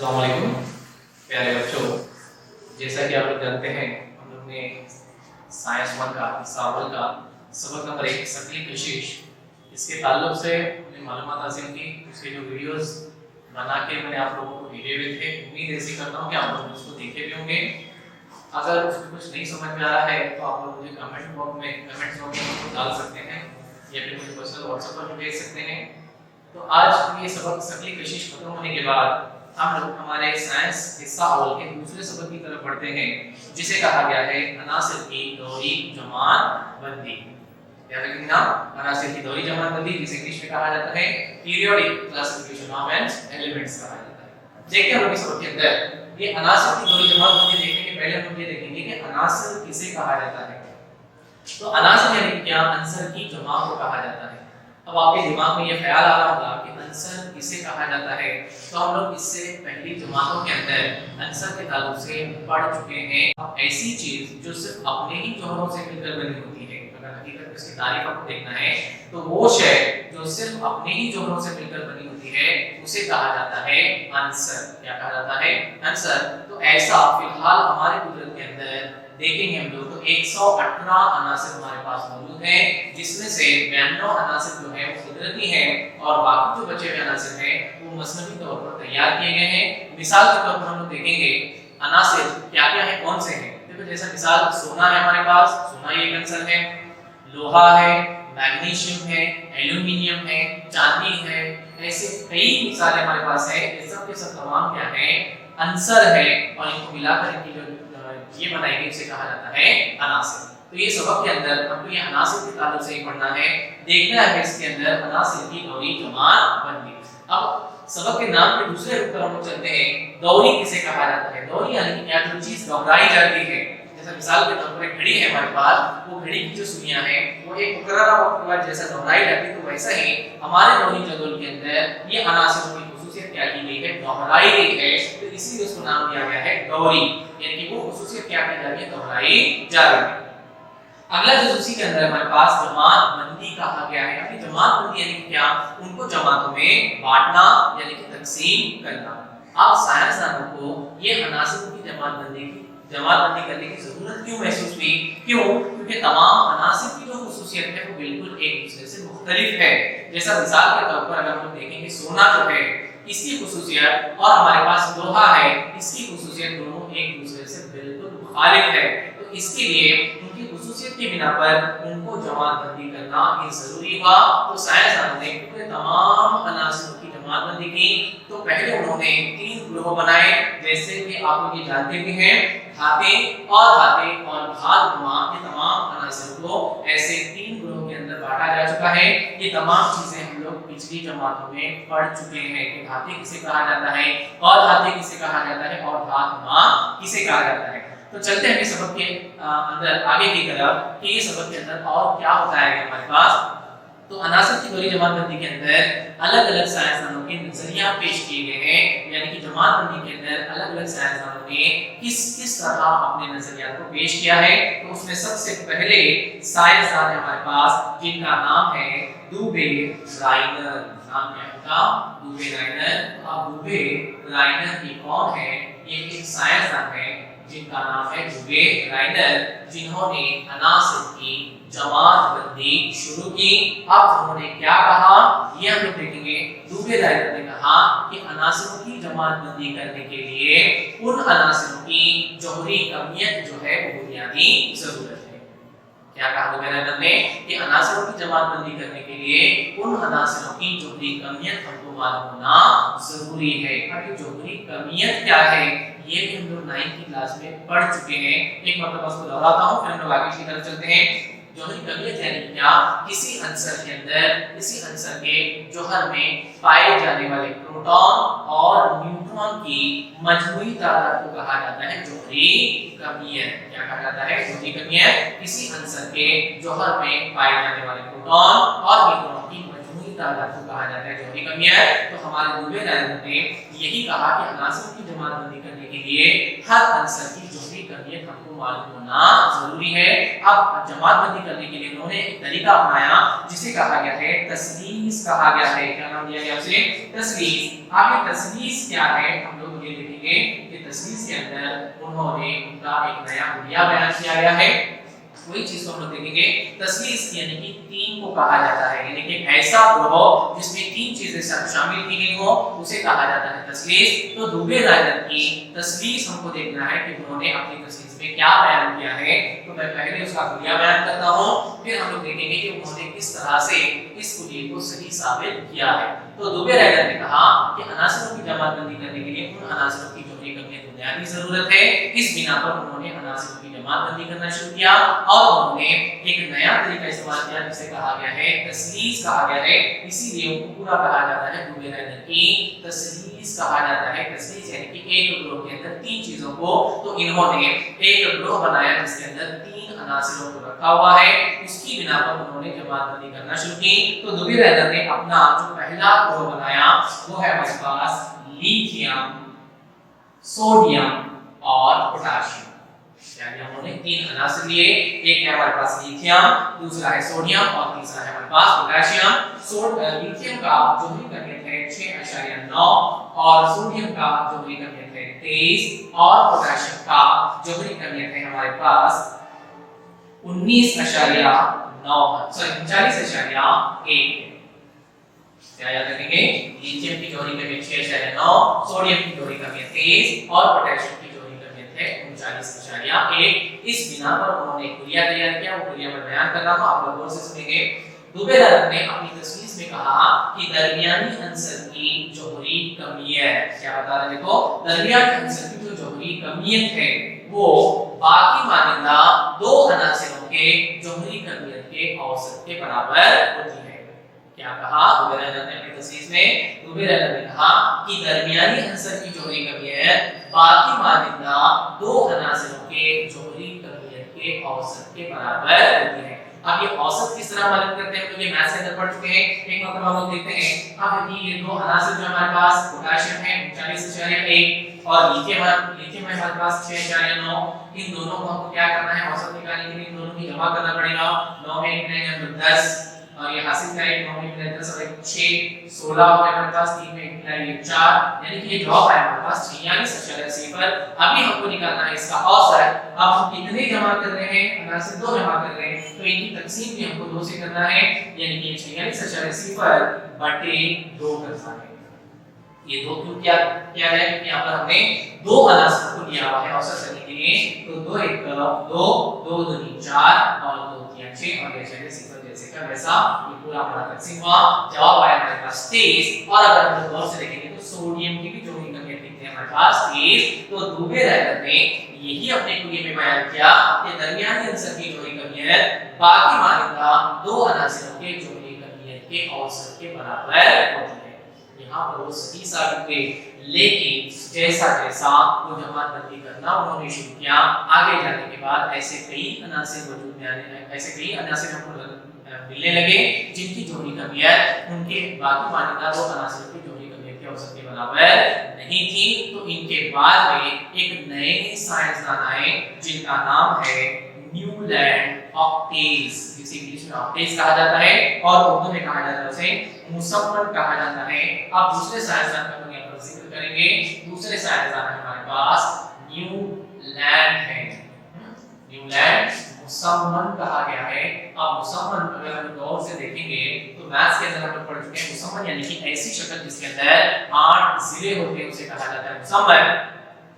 अस्सलाम वालेकुम प्यारे बच्चों। जैसा कि आप लोग जानते हैं, हम लोग ने साइंस वन का हिसाब का सबक नंबर 1 सक्रिय कोशिश इसके ताल्लुक से हमने मालूमात हासिल की। उसके जो वीडियोस बना के मैंने आप लोगों को भेजे हुए थे, उम्मीद ऐसी करता हूँ कि आप लोग उसको देखे भी होंगे। अगर उसमें कुछ नहीं समझ में आ रहा है तो आप लोग मुझे कमेंट बॉक्स में डाल सकते हैं या फिर मुझे पर्सनल व्हाट्सएप पर भी भेज सकते हैं। तो आज ये सबक सक्रिय कोशिश खत्म होने के बाद हम लोग हमारे साइंस हिस्सा अव्वल के दूसरे सबक की तरफ बढ़ते हैं, जिसे कहा गया है अनासिर की दोहरी जमातबंदी। याद रखना, अनासिर की दोहरी जमातबंदी, जिसे इंग्लिश में कहा जाता है पीरियोडिक क्लासिफिकेशन ऑफ एलिमेंट्स कहा जाता है। देखते हैं हम इस सबक के अंदर ये अनासिर की दोहरी जमातबंदी देखने के पहले हम ये देखेंगे कि अनासिर किसे कहा जाता है। तो अनासिर यानी क्या, अंसर की जमा को कहा जाता है। अब आपके दिमाग में ये ख्याल आ रहा होगा कि अंसर किसे कहा जाता है, तो हम लोग इससे पहली जमातों के अंदर अंसर के ताल्लुक से पढ़ चुके हैं। अब ऐसी चीज जो सिर्फ अपने ही जोहरों से मिलकर बनी होती है, अगर हकीकत में इसकी तारीफ आपको देखना है तो वो शय जो सिर्फ अपने ही जोहरों से मिलकर बनी होती है उसे कहा जाता है अंसर। क्या कहा जाता है? अंसर। तो ऐसा फिलहाल हमारे कुदरत के अंदर देखेंगे हम लोग तो 118 अनासिर हमारे पास मौजूद हैं, जिसमें से 92 अनासिर जो है वो कुदरती हैं और बाकी जो बचे हुए अनासिर हैं वो मसनवी तौर पर तैयार किए गए हैं। मिसाल के तौर पर हम लोग देखेंगे अनासिर क्या-क्या है, कौन से हैं। देखो जैसा मिसाल सोना है हमारे पास, सोना ये एक अंसर है, लोहा है, मैग्नीशियम है, एल्यूमिनियम है, चांदी है, ऐसे कई मिसालें हमारे पास है। ये सब के सब तमाम क्या है? अंसर है और इनको मिलाकर इनकी जो ये बनाई गई उसे कहा जाता है अनासिर। तो ये सबक के अंदर हमको ये अनासिर के ताल्लुक से ही पढ़ना है, देखना है इसके अंदर अनासिर की दोहरी जमातबंदी। अब सबक के नाम के दूसरे रूप पर हम लोग चलते हैं, दोहरी किसे कहा जाता है। दोहरी यानी कि क्या जो चीज दोहराई जाती है। जैसा मिसाल के तौर पर एक घड़ी है हमारे पास, वो घड़ी की जो सुइयां हैं वो एक मुकर्ररा वक्त के बाद जैसा दोहराई जाती है, तो वैसा ही हमारे दोहरी जदवल के अंदर ये अनासिरों की खुसूसियत क्या की गई है? दोहराई गई है। तो इसीलिए उसको नाम दिया गया है दोहरी, यानी कि वो खुसूसियत क्या की जा रही है? दोहराई जा रही है। अगला जो उसी के अंदर हमारे पास जमातबंदी कहा गया है। अभी जमातबंदी यानी क्या? उनको जमातों में बांटना यानी कि तकसीम करना। अब साइंसदानों को ये अनासिरों की जमातबंदी करने की जरूरत क्यों महसूस हुई? क्यों? क्योंकि तमाम अनासिर की जो खुसूसियत है वो बिल्कुल एक दूसरे से मुख्तलिफ है। जैसा मिसाल के तौर पर अगर हम देखेंगे सोना जो है इसकी खुसूसियत और हमारे पास लोहा है इसकी खुसूसियत दोनों एक दूसरे से बिल्कुल मुखालिफ है। तो इसके लिए उनकी खुसूसियत की बिना पर उनको जमातबंदी करना ही जरूरी हुआ। तो साइंसदानों ने पूरे तमाम अनासिरों की जमातबंदी की। तो पहले उन्होंने 3 ग्रोह बनाए, जैसे कि आप लोग ये जानते भी हैं धाते और धातुमा, ये तमाम अनासिरों को ऐसे 3 ग्रोह के अंदर बांटा जा चुका है। ये तमाम चीजें हम लोग पिछली जमातों में पढ़ चुके हैं कि धाते किसे कहा जाता है और धाते किसे कहा जाता है और धातुमा किसे कहा जाता है। तो चलते हैं सबक के अंदर आगे की तरफ कि ये सबक के अंदर और क्या बताया गया हमारे पास। तो अनासिर की दोहरी जमातबंदी के अंदर अलग-अलग साइंसदानों के नजरिया पेश किए गए हैं, यानी कि जमातबंदी के अंदर अलग-अलग साइंसदानों ने किस तरह अपने नजरियात को पेश किया है। तो उसमें सबसे पहले साइंसदान है हमारे पास जिनका नाम है डूबे राइनर। नाम क्या होगा? डूबे राइनर। अब डूबे राइनर ये कौन है? ये एक साइंसदान है जिनका नाम है डूबे राइनर, जिन्होंने अनासिर की जमातबंदी शुरू की। अब उन्होंने क्या कहा ये हम लोग देखेंगे। डूबे राइनर ने कहा कि अनासिरों की जमातबंदी करने के लिए उन अनासिरों की जोहरी कमियत जो है वो बुनियादी जरूरत है। क्या कहा डूबे राइनर ने कि अनासिरों की जमातबंदी करने के लिए उन अनासिरों की जोहरी कमियत हमको मालूम होना जरूरी है। अब ये जोहरी कमियत क्या है ये भी हम लोग 9th की क्लास में पढ़ चुके हैं। एक मतलब उसको दोहराता हूं, फिर हम लोग आगे की तरफ चलते हैं। जोहरी कमियत यानी क्या? किसी अंसर के अंदर, किसी अंसर के जोहर में पाए जाने वाले प्रोटॉन और न्यूट्रॉन की मजमूई तादाद को कहा जाता है जोहरी कमियत। क्या कहा जाता है? जोहरी कमियत। किसी अंसर के जोहर में पाए जाने वाले प्रोटॉन और न्यूट्रॉन की मजमूई तादाद को कहा जाता है जोहरी कमियत। तो हमारे डूबे राइनर ने यही कहा कि अनासिरों की जमातबंदी करने के लिए हर अंसर की जोहरी कमियत हमको मालूम होना जरूरी है। अब जमातबंदी करने के लिए उन्होंने एक तरीका अपनाया जिसे कहा गया है तस्लीस कहा गया है। क्या नाम दिया गया उसे? तस्लीस। अब ये तस्लीस क्या है हम लोग ये देखेंगे कि तस्लीस के अंदर उन्होंने उनका एक नया हुलिया बयान किया गया है। वही चीज को हम लोग देखेंगे। तस्लीस यानी कि तीन को कहा जाता है, यानी कि ऐसा ग्रोह जिसमें तीन चीजें शामिल की गई हो उसे कहा जाता है तस्लीस। तो दुबे रायदर की तस्लीस हमको देखना है कि उन्होंने अपनी तस्लीस में क्या बयान किया है। तो मैं पहले उसका हुलिया बयान करता हूँ, फिर हम लोग देखेंगे कि उन्होंने किस तरह से इस हुलिये को सही साबित किया है। तो दुबे रायदर ने कहा कि अनासरों की जमातबंदी करने के लिए उन अनासरों की जो एक अपनी बुनियादी जरूरत है, इस बिना पर उन्होंने अनासरों की जमातबंदी करना शुरू किया और उन्होंने एक नया तरीका इस्तेमाल किया जिसे कहा गया है तस्लीस कहा गया है। इसीलिए उनको पूरा कहा जाता है दुबे रायदर की तस्लीस कहा जाता है। तस्लीस यानी कि एक ग्रोह के अंदर तीन चीजों को, तो इन्होंने एक ग्रोह बनाया जिसके अंदर तीन अनासरों को रखा हुआ है, उसकी बिना पर उन्होंने जमातबंदी करना शुरू की। तो दुबे रायदर ने अपना जो पहला ग्रोह बनाया वो है हमारे पास लिथियम, सोडियम और पोटेशियम। यानी हमने तीन अनासर लिए, एक है हमारे पास लिथियम, दूसरा है सोडियम और तीसरा है हमारे पास पोटेशियम। लिथियम का जोहरी कमियत है 6.9 और सोडियम का जोहरी कमियत है 23 और पोटेशियम का जोहरी कमियत है हमारे पास 39.1। क्या याद रखेंगे? लिथियम की जोहरी कमियत 6.9, सोडियम की जोहरी कमियत 23 और पोटेशियम की जोहरी कमियत है 39.1। इस बिना पर उन्होंने हुलिया तैयार किया। वो हुलिया में बयान कर रहा हूं, आप लोग गौर से सुनेंगे। दुबे रायदर ने अपनी तस्वीर में कहा कि दरमियानी अंसर की जोहरी कमियत, क्या बता रहे हैं देखो, दरमियानी अंसर की जो जोहरी कमियत है वो बाकी मानिंदा दो अनासरों के जोहरी कमियत के औसत के बराबर होती है। क्या कहा दुबे रायदर ने अपनी तस्वीर में? दुबे रायदर ने कहा कि दरमियानी अंसर की जोहरी कमियत बाकी मानिंदा दो अनासरों के जोहरी कमियत के औसत के बराबर होती है। अब ये औसत किस तरह मालूम करते हैं? तो ये मैथ्स के अंदर पढ़ चुके हैं, एक मतलब हम लोग देखते हैं। अब ये दो अनासर जो हमारे पास पोटेशियम है 39.1 और लिथियम है हमारे पास 6.9, इन दोनों को हमको क्या करना है? औसत निकालने के लिए इन दोनों की जमा करना पड़ेगा। 9 में 1 मिलाएंगे तो 10 और ये हासिल करेंगे 9 में 10 और 6 16 हो गए हमारे पास, 3 में 1 मिलाएंगे 4, यानी कि ये जवाब आया हमारे पास 46.80 पर। अभी हमको निकालना है इसका औसत। अब हम कितने जमा कर रहे हैं? अनासर 2 जमा कर रहे हैं, तो इनकी तकसीम भी हमको 2 से करना है, यानी कि 46.80 पर बटे 2 करना है। ये 2 क्यों किया है? क्योंकि यहाँ पर हमने दो अनासर को लिया हुआ है औसत करने के लिए। तो 2 1 2 2 2 4 और 2 3 6 और ये 46 जैसे का वैसा ये पूरा हमारा तकसीम हुआ। जवाब आया हमारे पास 23। और अगर हम गौर से देखेंगे तो सोडियम की भी जोहरी कमियत लिखते हैं हमारे पास 23। तो दुबे रायदर ने यही अपने हुलिये में बयान किया कि दरमियानी अंसर की जोहरी कमियत बाकी मानिंदा दो अनासरों के जोहरी कमियत के औसत के बराबर होती है। यहाँ पर वो सही साबित हुए, लेकिन जैसा जैसा वो जमातबंदी करना उन्होंने शुरू किया, आगे जाने के बाद ऐसे कई अनासर वजूद में आने लगे, ऐसे कई अनासर हमको मिलने लगे जिनकी जोहरी कमियत उनके बाकी मानिंदा दो अनासरों की जोहरी कमियत के औसत के बराबर नहीं थी। तो इनके बाद में एक नए साइंसदान आए जिनका नाम है न्यूलैंड ऑक्टेज, जिसे इंग्लिश में ऑक्टेज कहा जाता है और उर्दू में कहा जाता है उसे मुसम्मन कहा जाता है। अब दूसरे साइंसदान का हम यहाँ पर जिक्र करेंगे। दूसरे साइंसदान हमारे पास न्यूलैंड है। न्यूलैंड मुसम्मन कहा गया है। अब मुसम्मन अगर हम गौर से देखेंगे तो मैथ्स के अंदर हम लोग पढ़ चुके हैं मुसम्मन यानी कि ऐसी शक्ल जिसके अंदर 8 जिले होते हैं उसे कहा जाता है मुसम्मन।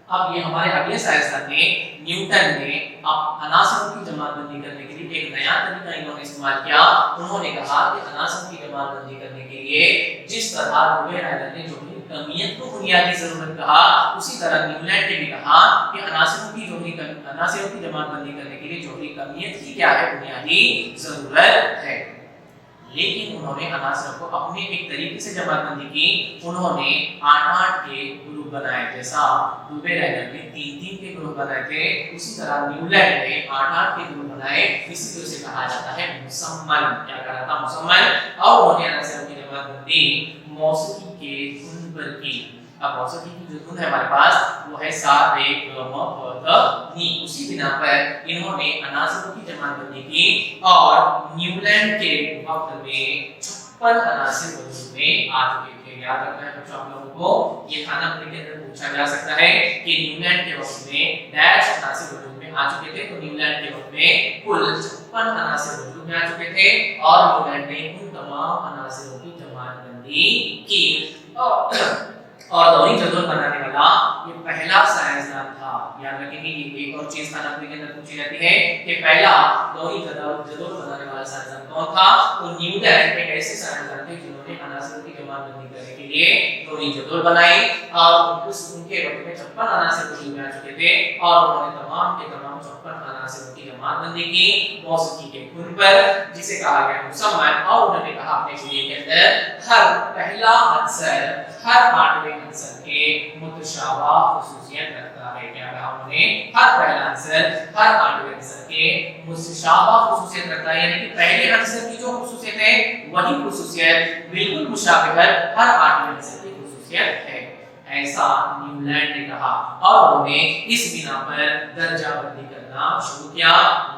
अब ये हमारे अगले साइंसदान ने न्यूटन ने अब अनासरों की जमातबंदी करने के लिए एक नया तरीका इन्होंने इस्तेमाल किया। उन्होंने कहा कि अनासरों की जमातबंदी करने के लिए जिस तरह दुबे रायदर ने जोहरी कमियत को बुनियादी जरूरत कहा, उसी तरह न्यूलैंड ने भी कहा कि अनासरों की जमातबंदी करने के लिए जोहरी कमियत की क्या है? बुनियादी जरूरत है। लेकिन उन्होंने अनासरों को अपने एक तरीके से जमातबंदी की। उन्होंने 8-8 के ग्रुप बनाए, जैसा दुबे रायदर ने 3-3 के ग्रुप बनाए थे, उसी तरह न्यूलैंड ने 8-8 के ग्रुप बनाए। इसी तरह से कहा जाता है मुसम्मन। क्या कहा था? मुसम्मन। और उन्होंने अनासरों की जमातबंदी मौसूकी के धुन पर की। अब मौसीकी की जो धुन है हमारे पास वो है सा रे ग म प ध नी। उसी बिना पर इन्होंने अनासरों की जमातबंदी की और न्यूलैंड के वक्त में 56 अनासिर वजूद में आ चुके थे। याद रखना है बच्चों आप लोगों को, ये खाना अपने के अंदर पूछा जा सकता है कि न्यूलैंड के वक्त में डैश अनासिर वजूद में आ चुके थे। तो न्यूलैंड के वक्त में कुल 56 अनासिर वजूद में आ चुके थे और न्यूलैंड ने उन तमाम अनासिरों की जमातबंदी की। और दोहरी जदोल बनाने वाला ये पहला साइंसदान था। याद रखेंगे ये एक और चीज खाना के अंदर पूछी जाती है कि पहला दोहरी जदोल बनाने वाला साइंसदान कौन था। तो न्यूटन एक ऐसे साइंसदान थे जिन्होंने अनासिरों की जमातबंदी करने के लिए दोहरी जदोल बनाई और उनके वक्त में 56 अनासिर वजूद में आ चुके थे और उन्होंने तमाम के तमाम 56 अनासिरों की जमातबंदी की मौसीकी के धुन पर, जिसे कहा गया मुसम्मन। और उन्होंने कहा अपने शरीर के अंदर हर पहला अनसर हर 8वें अनसर के मुतशाबा खुसूसियत रखता है। क्या कहा उन्होंने, हर पहला अनसर हर 8वें अनसर के मुतशाबा खुसूसियत रखता है, यानी कि पहले अनसर की जो खुसूसियत है वही खुसूसियत बिल्कुल मुशाबिहत हर 8वें अनसर की खुसूसियत है, ऐसा न्यूलैंड ने कहा। और उन्होंने इस बिना पर दर्जाबंदी करना शुरू किया।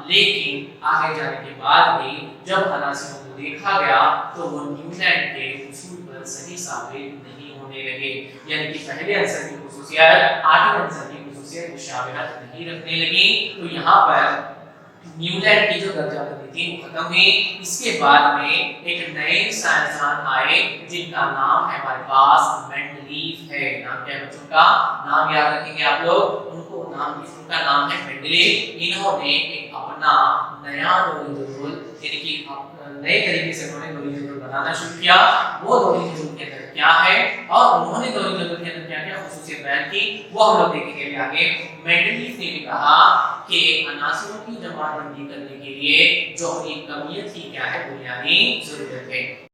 लेकिन आगे जाने के बाद भी जब अनासिरों को देखा गया तो वो न्यूलैंड के उसूल पर सही साबित नहीं होने लगे, यानी कि पहले आंसर की खुसूसियत 8वें आंसर की खुसूसियत मुशाबिहत नहीं रखने लगी। तो यहाँ पर न्यूलैंड की जो दर्जाबंदी थी वो खत्म हुई। इसके बाद में एक नए साइंसदान आए जिनका नाम है हमारे पास मेंडलीफ है। नाम क्या है बच्चों का, नाम याद रखेंगे आप लोग, उनका नाम है मेंडलीफ। इन्होंने एक अपना नया दोहरी जदोल यानी कि नए तरीके से उन्होंने दोहरी जदोल बनाना शुरू किया। वो दोहरी जदोल के अंदर क्या है और उन्होंने दोहरी जदोल के अंदर क्या क्या खुसूसियत बयान की वो हम लोग देखेंगे आगे। मेंडलीफ ने भी कहा कि अनासिरों की जमातबंदी करने के लिए जोहरी कमियत की क्या है बुनियादी जरूरत है।